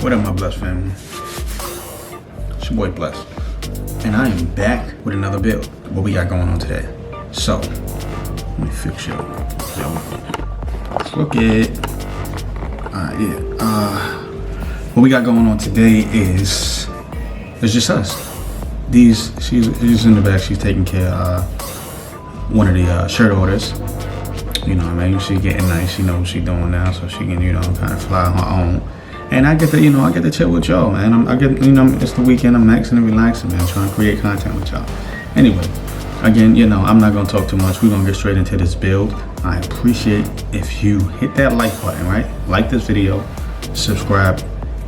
What up, my Bless family? It's your boy Bless, and I am back with another build. What we got going on today? So, let me fix you. Look it. What we got going on today is it's just us. She's in the back. She's taking care of one of the shirt orders. You know what I mean? She getting nice. She knows what she's doing now, so she can, kind of fly on her own. And I get to chill with y'all, man. It's the weekend. I'm maxing and relaxing, man. Trying to create content with y'all. Anyway, again, I'm not gonna talk too much. We're gonna get straight into this build. I appreciate if you hit that like button, right? Like this video, subscribe.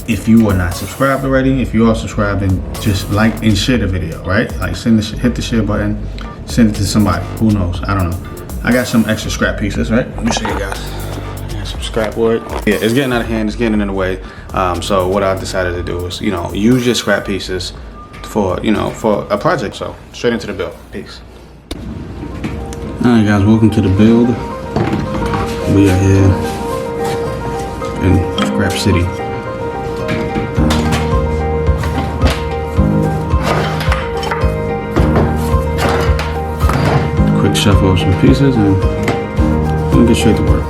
If you are not subscribed already, if you are subscribed, then just like and share the video, right? Like hit the share button, send it to somebody. Who knows? I don't know. I got some extra scrap pieces, right? Let me show you guys. Some scrap wood. Yeah, it's getting out of hand, it's getting in the way. So what I decided to do is, use your scrap pieces for a project. So straight into the build. Peace. Alright guys, welcome to the build. We are here in Scrap City. Quick shuffle of some pieces and we'll get straight to work.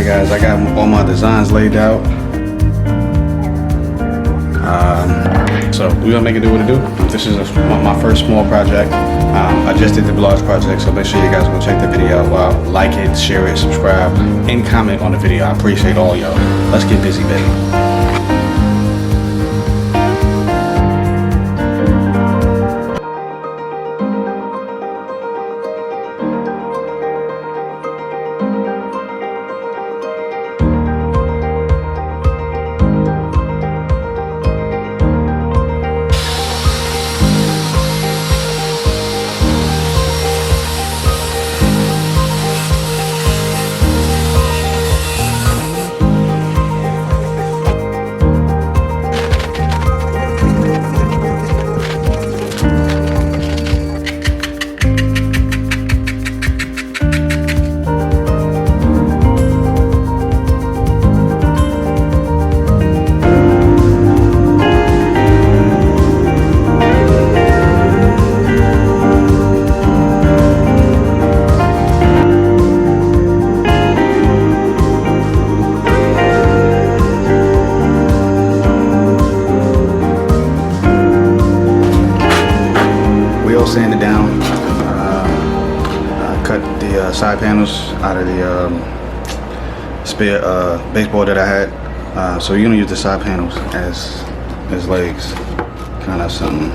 Guys, I got all my designs laid out. So we're gonna make it do what it do. This is my first small project. I just did the large project, so make sure you guys go check the video out. Like it, share it, subscribe, and comment on the video. I appreciate all y'all. Let's get busy, baby. Sanded down, cut the side panels out of the spare baseboard that I had. So you're gonna use the side panels as legs, kind of something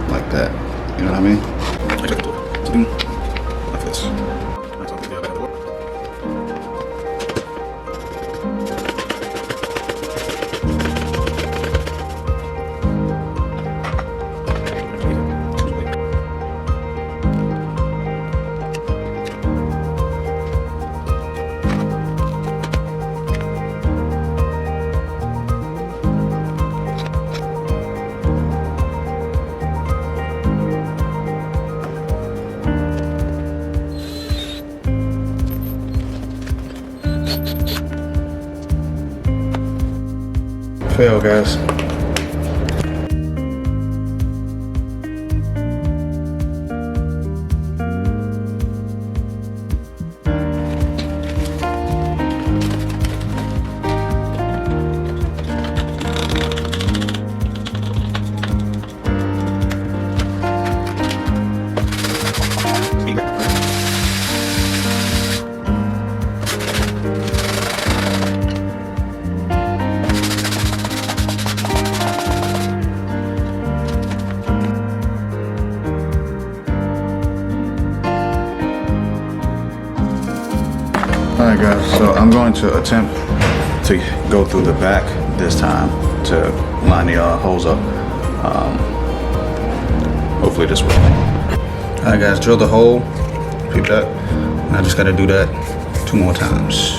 like that. You know what I mean? Like this. Fail, guys. Alright guys, so I'm going to attempt to go through the back this time to line the holes up. Hopefully this will. Alright guys, drill the hole, peep that. And I just gotta do that 2 more times.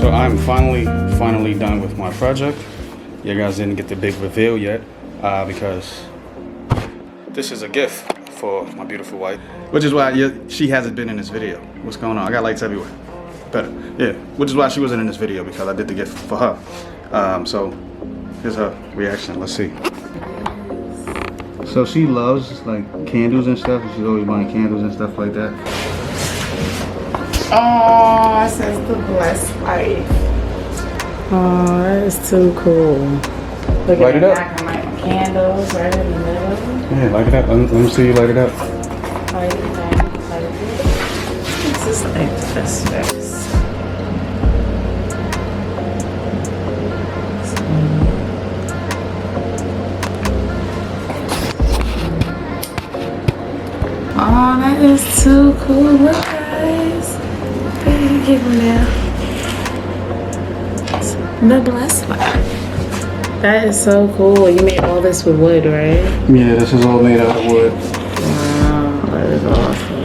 So I'm finally done with my project. You guys didn't get the big reveal yet because this is a gift for my beautiful wife, which is why she hasn't been in this video. What's going on? I got lights everywhere. Better, yeah. Which is why she wasn't in this video, because I did the gift for her. So here's her reaction. Let's see. So she loves like candles and stuff. She's always buying candles and stuff like that. Oh, it says the blessed life. Oh, that is too cool. Look Light at it up. back. I light my candles right in the middle. Yeah, light it up. Let me see you light it up. Light it down. Light it up. This is like this. Oh, that is too cool. Look, guys. Baby, give him there. The blessed one. That is so cool. You made all this with wood, right? Yeah, this is all made out of wood. Wow, that is awesome.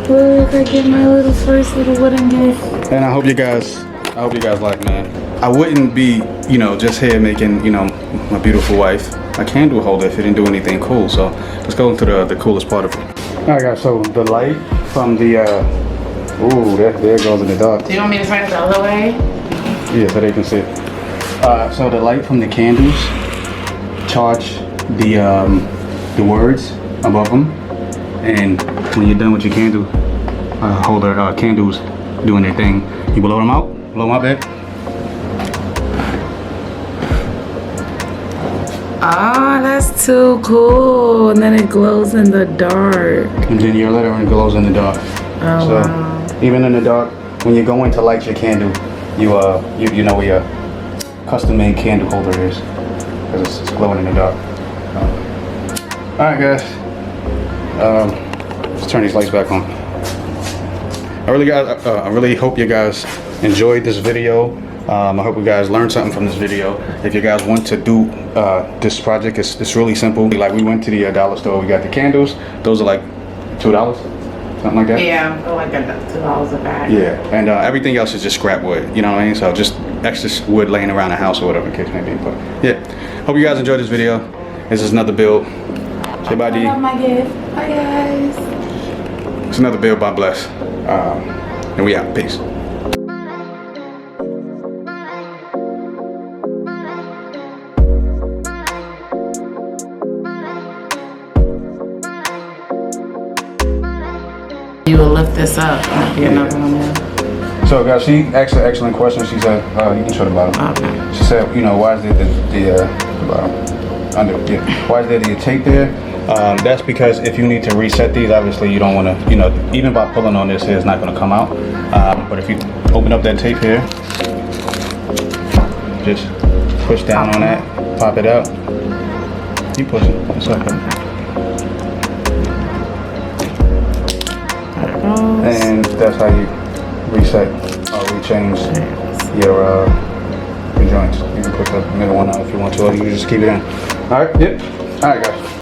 Look, I get my little first little wooden gift. And I hope you guys like, man. I wouldn't be, you know, just here making, you know, my beautiful wife a candle holder if it didn't do anything cool. So let's go into the coolest part of it. All right, guys. So the light from the, ooh, there it goes in the dark. Do you want me to turn it the other way? Yeah, so they can see it. So the light from the candles charge the words above them, and when you're done with your candle holder, candles doing their thing, you blow them out. Blow them out, babe. Oh, that's too cool. And then it glows in the dark. And then your letter glows in the dark. Oh, So wow. even in the dark, when you're going to light your candle, you know where your custom-made candle holder is, because it's glowing in the dark. All right, guys. Let's turn these lights back on. I really hope you guys enjoyed this video. I hope you guys learned something from this video. If you guys want to do this project, it's really simple. Like, we went to the dollar store. We got the candles. Those are like $2, something like that. Yeah, I feel like I got $2 a bag. Yeah, and everything else is just scrap wood. You know what I mean? So just extra wood laying around the house or whatever the case may be. But yeah, hope you guys enjoyed this video. This is another build. Say bye, D. I love my gift. Bye, guys. It's another build by Bless. And we out. Peace. You will lift this up. You're not gonna move. So, guys, she asked an excellent question. She said, you can show the bottom. Okay. She said, you know, why is there the bottom? Under, yeah. Why is there the tape there? That's because if you need to reset these, obviously you don't want to, you know, even by pulling on this here, it's not going to come out. But if you open up that tape here, just push down on that, pop it out. Keep pushing. It's okay. And that's how you reset or rechange your joints. You can put the middle one out if you want to, or you can just keep it in. All right, yep. All right, guys.